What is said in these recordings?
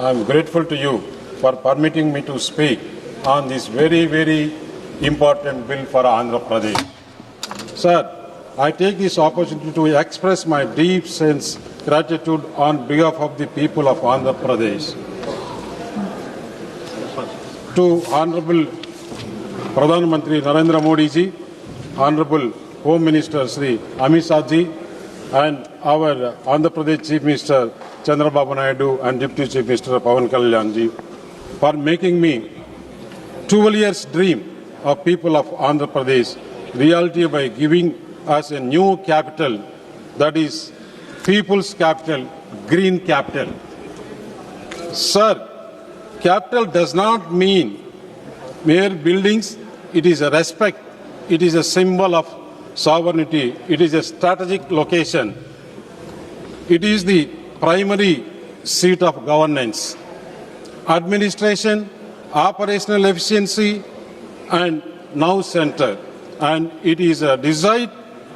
I am grateful to you for permitting me to speak on this very, very important bill for Andhra Pradesh. Sir, I take this opportunity to express my deep sense gratitude on behalf of the people of Andhra Pradesh to Honorable Pradhan Mantri Narendra Modi ji, Honorable Home Minister Sri Amit Shah ji, and our Andhra Pradesh Chief Minister Chandrababu Naidu and Deputy Chief Minister Pawan Kalyan ji for making me 12 years dream of people of Andhra Pradesh reality by giving us a new capital, that is people's capital, green capital. Sir, capital does not mean mere buildings. It is a respect. It is a symbol of sovereignty. It is a strategic location. It is the primary seat of governance, administration, operational efficiency, and now center. And it is a desire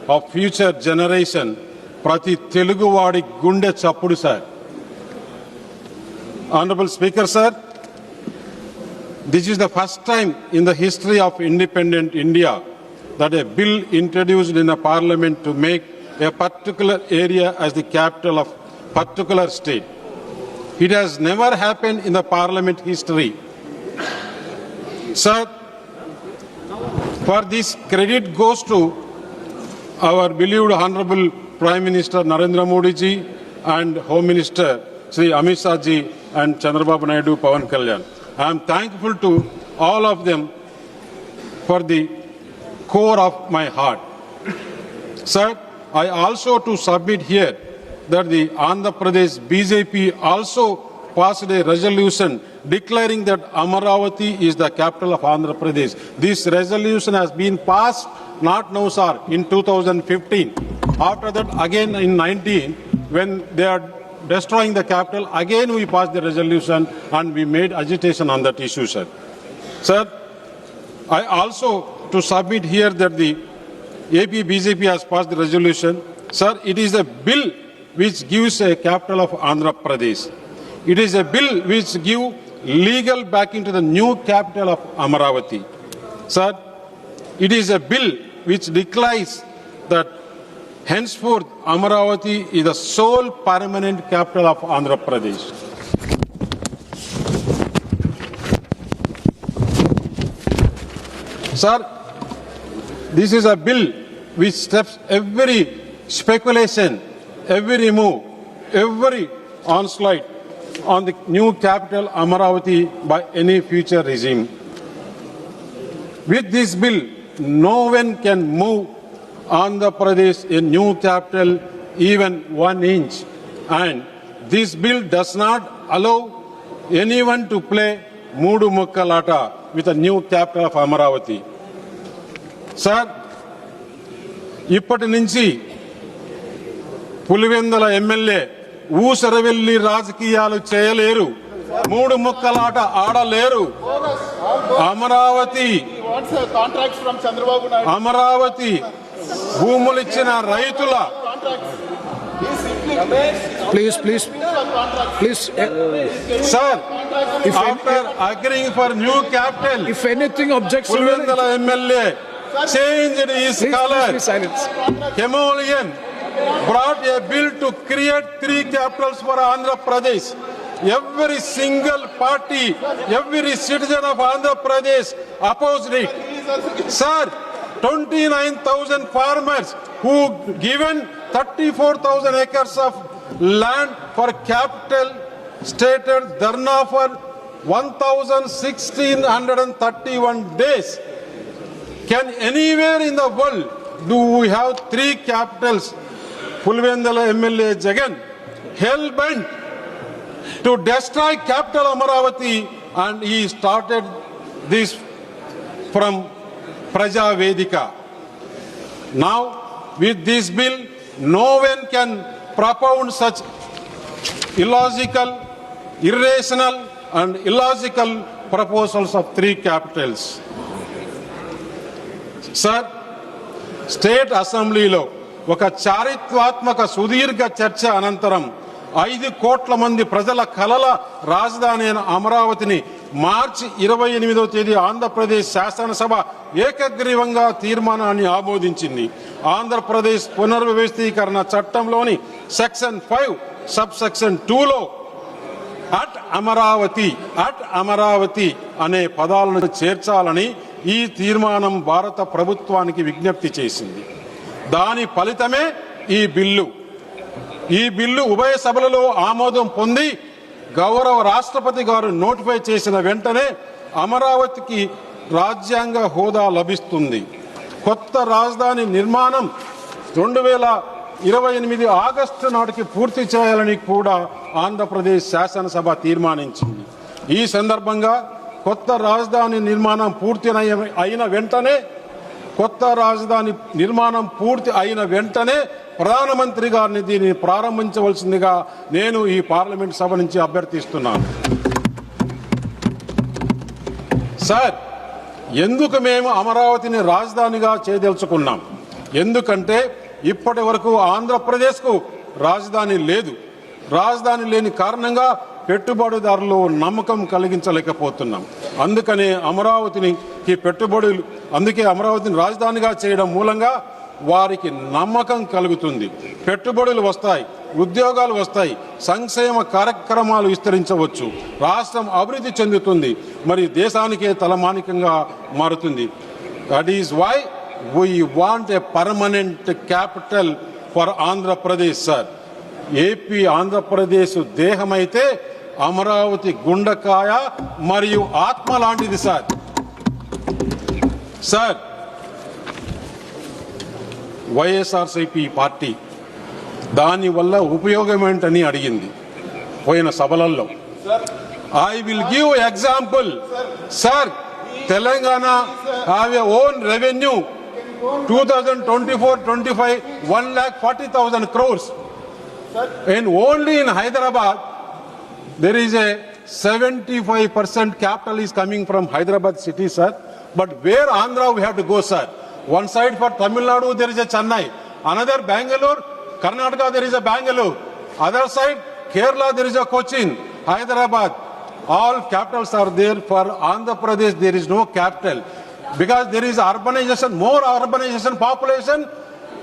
of future generation. Prati Telugu Vadi Gunde Chappudu, sir. Honorable Speaker, sir, this is the first time in the history of independent India that a bill introduced in a parliament to make a particular area as the capital of particular state. It has never happened in the parliament history. Sir, for this credit goes to our beloved Honorable Prime Minister Narendra Modi ji and Home Minister Sri Amit Shah ji and Chandrababu Naidu, Pawan Kalyan. I am thankful to all of them for the core of my heart. Sir, I also to submit here that the Andhra Pradesh BJP also passed a resolution declaring that Amaravati is the capital of Andhra Pradesh. This resolution has been passed not now, sir, in 2015. After that, again in 19, when they are destroying the capital, again we passed the resolution and we made agitation on that issue, sir. Sir, I also to submit here that the AP BJP has passed the resolution. Sir, it is a bill which gives a capital of Andhra Pradesh. It is a bill which gives legal backing to the new capital of Amaravati. Sir, it is a bill which declares that henceforth Amaravati is the sole permanent capital of Andhra Pradesh. Sir, this is a bill which stops every speculation, every move, every onslaught on the new capital Amaravati by any future regime. With this bill, no one can move Andhra Pradesh a new capital even 1 inch. And this bill does not allow anyone to play Moodu Mukkalata with a new capital of Amaravati. Sir, ఇప్పటి నుంచి Pulivendula MLA ఊసరవెల్లి రాజకీయాలు చేయలేరు, మూడు ముక్కలాట ఆడలేరు. అమరావతి భూములిచ్చిన రైతుల Please. Sir, after agreeing for new capital, If anything objects, Pulivendula MLA changed his color. please silence. Himalayan brought a bill to create 3 capitals for Andhra Pradesh. Every single party, every citizen of Andhra Pradesh opposed it. Sir, 29,000 farmers who given 34,000 acres of land for capital stated dharna for 1,631 days. Can anywhere in the world do we have 3 capitals? Pulivendula MLA Jagan hell-bent to destroy capital Amaravati, and he started this from Praja Vedika. Now, with this bill, no one can propound such illogical, irrational and illogical proposals of 3 capitals. Sir, state అసెంబ్లీలో ఒక చారిత్రాత్మక సుదీర్ఘ చర్చ అనంతరం 5 కోట్ల మంది ప్రజల కలల రాజధాని అయిన అమరావతిని మార్చి 28వ తేదీ ఆంధ్రప్రదేశ్ శాసనసభ ఏకగ్రీవంగా తీర్మానాన్ని ఆమోదించింది. ఆంధ్రప్రదేశ్ పునర్వ్యవస్థీకరణ చట్టంలోని సెక్షన్ 5 సబ్ సెక్షన్ 2లో అట్ అమరావతి అనే పదాలను చేర్చాలని ఈ తీర్మానం భారత ప్రభుత్వానికి విజ్ఞప్తి చేసింది. దాని ఫలితమే ఈ బిల్లు. ఈ బిల్లు ఉభయ సభలలో ఆమోదం పొంది గౌరవ రాష్ట్రపతి గారు నోటిఫై చేసిన వెంటనే అమరావతికి రాజ్యాంగ హోదా లభిస్తుంది. కొత్త రాజధాని నిర్మాణం 2028 ఆగస్టు నాటికి పూర్తి చేయాలని కూడా ఆంధ్రప్రదేశ్ శాసనసభ తీర్మానించింది. ఈ సందర్భంగా కొత్త రాజధాని నిర్మాణం పూర్తి అయిన వెంటనే ప్రధానమంత్రి గారిని దీన్ని ప్రారంభించవలసిందిగా నేను ఈ పార్లమెంట్ సభ నుంచి అభ్యర్థిస్తున్నాను. సార్, ఎందుకు మేము అమరావతిని రాజధానిగా చేయదలుచుకున్నాం? ఎందుకంటే ఇప్పటి వరకు ఆంధ్రప్రదేశ్కు రాజధాని లేదు. రాజధాని లేని కారణంగా పెట్టుబడిదారులు నమ్మకం కలిగించలేకపోతున్నాం. అందుకే అమరావతిని రాజధానిగా చేయడం మూలంగా వారికి నమ్మకం కలుగుతుంది. పెట్టుబడులు వస్తాయి, ఉద్యోగాలు వస్తాయి, సంక్షేమ కార్యక్రమాలు విస్తరించవచ్చు, రాష్ట్రం అభివృద్ధి చెందుతుంది, మరి దేశానికే తలమానికంగా మారుతుంది. That is why we want a permanent capital for Andhra Pradesh. Sir, AP Andhra Pradesh దేహమైతే Amaravati గుండకాయ మరియు ఆత్మ లాంటిది. సార్, వైఎస్ఆర్సీపీ పార్టీ దానివల్ల ఉపయోగం ఏంటని అడిగింది పోయిన సభలలో. I will give example. Sir, Telangana have a own revenue 2024-25 1,40,000 crores. And only in Hyderabad there is a 75% capital is coming from Hyderabad city, sir. But where Andhra we have to go, sir? One side for Tamil Nadu there is a Chennai, another Bangalore, Karnataka there is a Bangalore, other side Kerala there is a Cochin, Hyderabad. All capitals are there. For Andhra Pradesh there is no capital because there is urbanization, more urbanization population,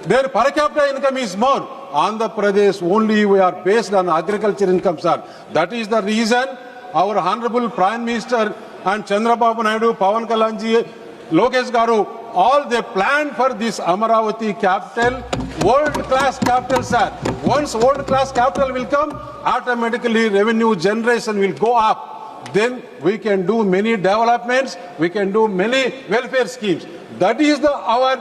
their per capita income is more. Andhra Pradesh only we are based on agriculture income, sir. That is the reason our honorable Prime Minister and Chandrababu Naidu, Pawan Kalyanji, Lokesh Garu, all they planned for this Amaravati capital, world-class capital, sir. Once world-class capital will come, automatically revenue generation will go up. Then we can do many developments, we can do many welfare schemes. That is our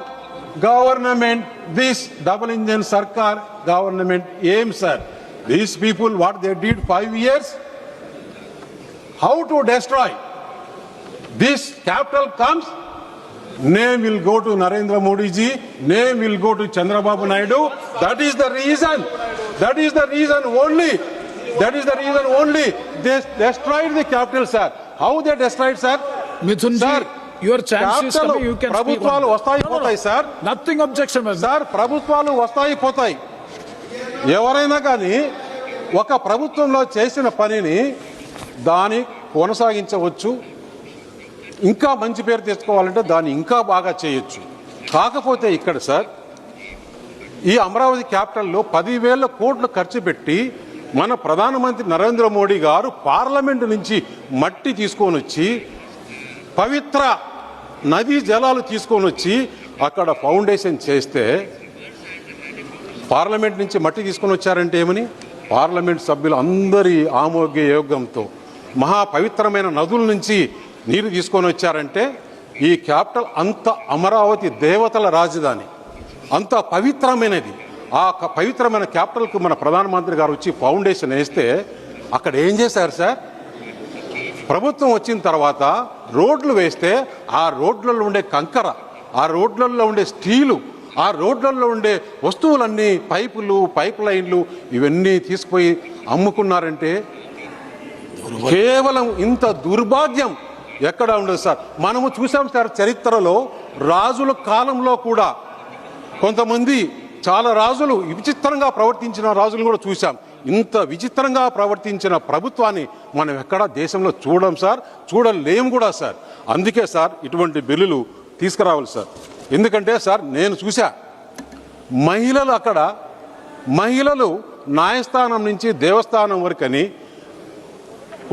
government, this double engine Sarkar government aim, sir. These people, what they did 5 years, how to destroy. This capital comes, name will go to Narendra Modi ji, name will go to Chandrababu Naidu. That is the reason only. They destroyed the capital, sir. How they destroyed, sir? Mithun ji, your chance is coming. You can speak. ప్రభుత్వాలు వస్తాయి పోతాయి, sir. Nothing objection, sir. ప్రభుత్వాలు వస్తాయి పోతాయి. ఎవరైనా కానీ ఒక ప్రభుత్వంలో చేసిన పనిని దాన్ని కొనసాగించవచ్చు, ఇంకా మంచి పేరు తెచ్చుకోవాలంటే దాన్ని ఇంకా బాగా చేయొచ్చు. కాకపోతే ఇక్కడ సార్, ఈ అమరావతి క్యాపిటల్లో 10,000 కోట్లు ఖర్చు పెట్టి మన ప్రధానమంత్రి నరేంద్ర మోడీ గారు పార్లమెంటు నుంచి మట్టి తీసుకొని వచ్చి, పవిత్ర నదీ జలాలు తీసుకొని వచ్చి అక్కడ ఫౌండేషన్ చేస్తే, పార్లమెంట్ నుంచి మట్టి తీసుకొని వచ్చారంటే ఏమని, పార్లమెంట్ సభ్యులు అందరి ఆమోగ్య యోగంతో మహా పవిత్రమైన నదుల నుంచి నీరు తీసుకొని వచ్చారంటే, ఈ క్యాపిటల్ అంత అమరావతి దేవతల రాజధాని, అంత పవిత్రమైనది. ఆ పవిత్రమైన క్యాపిటల్కు మన ప్రధానమంత్రి గారు వచ్చి ఫౌండేషన్ వేస్తే అక్కడ ఏం చేశారు సార్? ప్రభుత్వం వచ్చిన తర్వాత రోడ్లు వేస్తే ఆ రోడ్లలో ఉండే కంకర, ఆ రోడ్లలో ఉండే స్టీలు, ఆ రోడ్లలో ఉండే వస్తువులన్నీ, పైపులు, పైప్ లైన్లు, ఇవన్నీ తీసుకుపోయి అమ్ముకున్నారంటే కేవలం ఇంత దుర్భాగ్యం ఎక్కడ ఉండదు సార్. మనము చూసాం సార్, చరిత్రలో రాజుల కాలంలో కూడా కొంతమంది చాలా రాజులు విచిత్రంగా ప్రవర్తించిన రాజులు కూడా చూసాం. ఇంత విచిత్రంగా ప్రవర్తించిన ప్రభుత్వాన్ని మనం ఎక్కడా దేశంలో చూడం సార్, చూడలేము కూడా సార్. అందుకే సార్ ఇటువంటి బిల్లులు తీసుకురావాలి సార్. ఎందుకంటే సార్ నేను చూసా మహిళలు అక్కడ మహిళలు న్యాయస్థానం నుంచి దేవస్థానం వరకని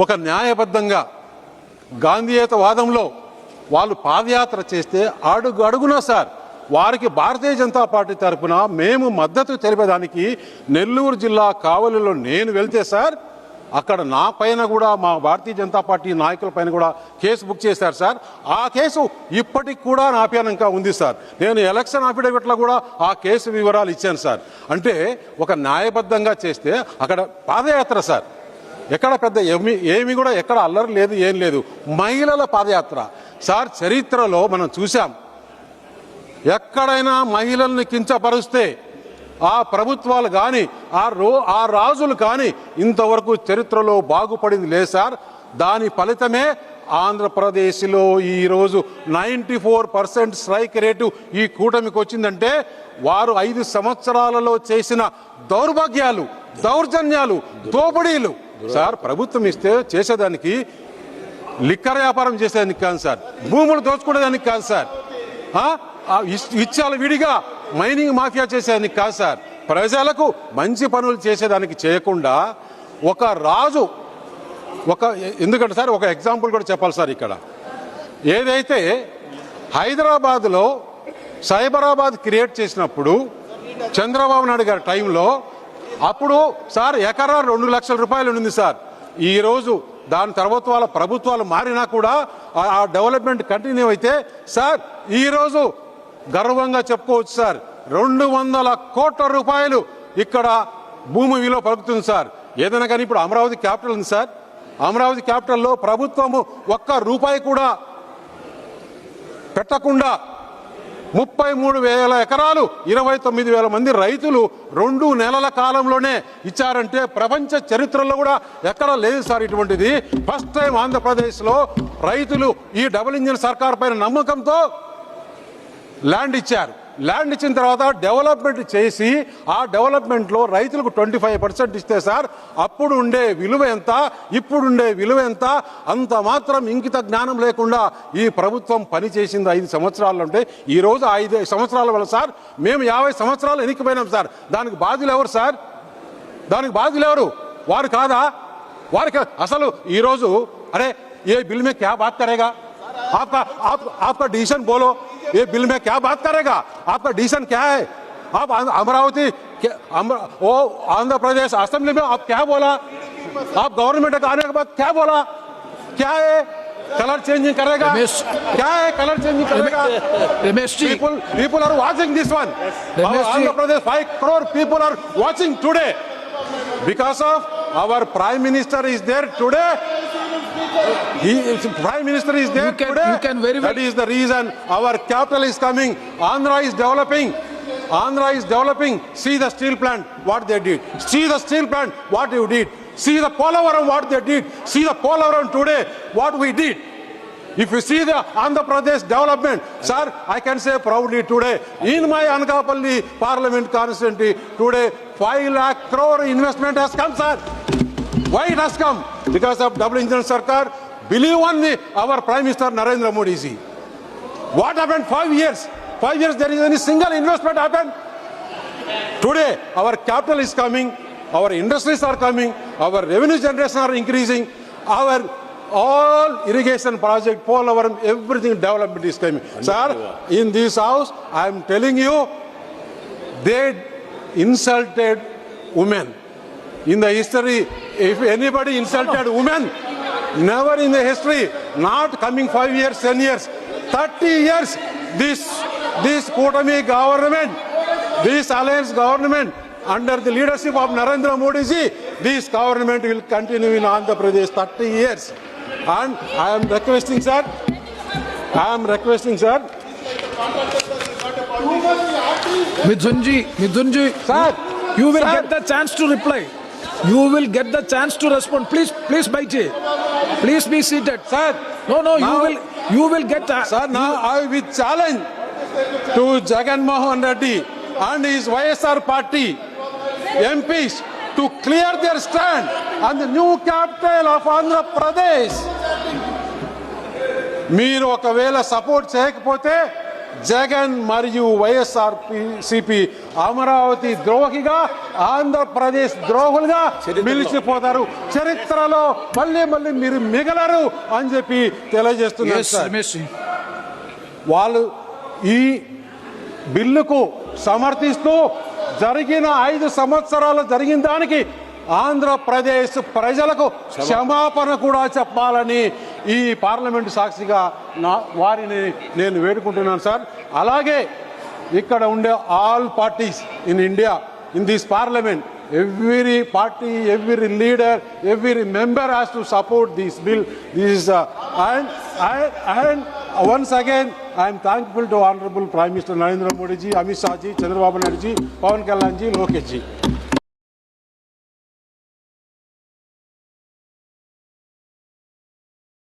ఒక న్యాయబద్ధంగా గాంధీయతవాదంలో వాళ్ళు పాదయాత్ర చేస్తే అడుగు అడుగునా సార్ వారికి భారతీయ జనతా పార్టీ తరఫున మేము మద్దతు తెలిపేదానికి నెల్లూరు జిల్లా కావలిలో నేను వెళ్తే సార్ అక్కడ నా పైన కూడా మా భారతీయ జనతా పార్టీ నాయకుల పైన కూడా కేసు బుక్ చేశారు సార్. ఆ కేసు ఇప్పటికి కూడా నా పైన ఇంకా ఉంది సార్. నేను ఎలక్షన్ అఫిడవిట్లో కూడా ఆ కేసు వివరాలు ఇచ్చాను సార్. అంటే ఒక న్యాయబద్ధంగా చేస్తే అక్కడ పాదయాత్ర సార్, ఎక్కడ పెద్ద ఏమి కూడా ఎక్కడ అల్లరి లేదు, ఏం లేదు. మహిళల పాదయాత్ర సార్ చరిత్రలో మనం చూసాం. ఎక్కడైనా మహిళల్ని కించపరుస్తే ఆ ప్రభుత్వాలు కానీ ఆ రాజులు కానీ ఇంతవరకు చరిత్రలో బాగుపడింది లేదు సార్. దాని ఫలితమే ఆంధ్రప్రదేశ్లో ఈరోజు 94% స్ట్రైక్ రేటు ఈ కూటమికి వచ్చిందంటే వారు 5 సంవత్సరాలలో చేసిన దౌర్భాగ్యాలు, దౌర్జన్యాలు, దోపిడీలు సార్. ప్రభుత్వం ఇస్తే చేసేదానికి లిక్కర్ వ్యాపారం చేసేదానికి కాదు సార్, భూములు దోచుకునేదానికి కాదు సార్, ఇచ్చాల విడిగా మైనింగ్ మాఫియా చేసేదానికి కాదు సార్, ప్రజలకు మంచి పనులు చేసేదానికి చేయకుండా ఒక రాజు ఎందుకంటే సార్ ఒక ఎగ్జాంపుల్ కూడా చెప్పాలి సార్. ఇక్కడ ఏదైతే హైదరాబాద్లో సైబరాబాద్ క్రియేట్ చేసినప్పుడు చంద్రబాబు నాయుడు గారి టైంలో అప్పుడు సార్ ఎకరా 2 లక్షల రూపాయలు ఉంది సార్. ఈరోజు దాని తర్వాత వాళ్ళ ప్రభుత్వాలు మారినా కూడా ఆ డెవలప్మెంట్ కంటిన్యూ అయితే సార్ ఈరోజు గర్వంగా చెప్పుకోవచ్చు సార్ 200 కోట్ల రూపాయలు ఇక్కడ భూమి విలువ పలుకుతుంది సార్. ఏదైనా కానీ ఇప్పుడు అమరావతి క్యాపిటల్ ఉంది సార్. అమరావతి క్యాపిటల్లో ప్రభుత్వము 1 రూపాయి కూడా పెట్టకుండా 33,000 ఎకరాలు 29,000 మంది రైతులు 2 నెలల కాలంలోనే ఇచ్చారంటే ప్రపంచ చరిత్రలో కూడా ఎక్కడ లేదు సార్ ఇటువంటిది. ఫస్ట్ టైం ఆంధ్రప్రదేశ్లో రైతులు ఈ డబుల్ ఇంజిన్ సర్కార్ పైన నమ్మకంతో ల్యాండ్ ఇచ్చారు. ల్యాండ్ ఇచ్చిన తర్వాత డెవలప్మెంట్ చేసి ఆ డెవలప్మెంట్లో రైతులకు 25% ఇస్తే సార్ అప్పుడు ఉండే విలువ ఎంత, ఇప్పుడుండే విలువ ఎంత, అంత మాత్రం ఇంకిత జ్ఞానం లేకుండా ఈ ప్రభుత్వం పనిచేసింది 5 సంవత్సరాలు. అంటే ఈరోజు 5 సంవత్సరాల వల్ల సార్ మేము 50 సంవత్సరాలు వెనక్కిపోయినాం సార్. దానికి బాధ్యులు ఎవరు సార్? దానికి బాధ్యులు ఎవరు? వారు కాదా? వారికి అసలు ఈరోజు అరే ఏ బిల్ మే క్యా బాత్ కరేగా, आपका डिसीजन बोलो, ये बिल में क्या बात करेगा, आपका डिसीजन क्या है? आप अमरावती वो आंध्र प्रदेश असेंबली में आप क्या बोला? आप गवर्नमेंट आने के बाद क्या बोला? क्या है? कलर चेंजिंग करेगा? क्या है कलर चेंजिंग करेगा? people are watching this one. Andhra Pradesh 5 crore people are watching today because of our prime minister is there today. Prime Minister is there today. That is the reason our capital is coming. Andhra is developing. Andhra is developing. See the steel plant, what they did. See the steel plant, what you did. See the Polavaram, what they did. See the Polavaram today, what we did. If you see the Andhra Pradesh development, sir, I can say proudly today, in my Anakapalli Parliament constituency, today 5 lakh crore investment has come, sir. Why it has come? Because of double engine Sarkar. Believe on our Prime Minister Narendra Modi ji. What happened 5 years? 5 years there is any single investment happened? Today our capital is coming, our industries are coming, our revenue generation are increasing, our all irrigation project, Polavaram, everything development is coming. Sir, in this house, I am telling you, they insulted women. In the history, if anybody insulted women, never in the history, not coming 5 years, 10 years, 30 years, this Kotami government, this alliance government, under the leadership of Narendra Modi ji, this government will continue in Andhra Pradesh 30 years. And I am requesting, sir, Mithunji, sir, you will sir, get the chance to reply. You will get the chance to respond. Please, Baiji. Please be seated. Sir, no, now, you will get. Sir, now I will challenge to Jagan Mohan Reddy and his YSR party MPs to clear their stand on the new capital of Andhra Pradesh. మీరు ఒకవేళ support చేయకపోతే జగన్ మరియు వైఎస్ఆర్సీపీ అమరావతి ద్రోహిగా ఆంధ్రప్రదేశ్ ద్రోహులుగా మిలిచిపోతారు. చరిత్రలో మళ్ళీ మీరు మిగలరు అని చెప్పి తెలియజేస్తున్నారు సార్. వాళ్ళు ఈ బిల్లుకు సమర్థిస్తూ జరిగిన 5 సంవత్సరాలు జరిగిన దానికి ఆంధ్రప్రదేశ్ ప్రజలకు క్షమాపణ కూడా చెప్పాలని ఈ పార్లమెంటు సాక్షిగా వారిని నేను వేడుకుంటున్నాను సార్. అలాగే ఇక్కడ ఉండే all parties in India in this parliament, every party, every leader, every member has to support this bill. This is and once again I am thankful to Honorable Prime Minister Narendra Modi ji, Amit Shah ji, Chandrababu Naidu ji, Pawan Kalyan ji, Lokesh ji.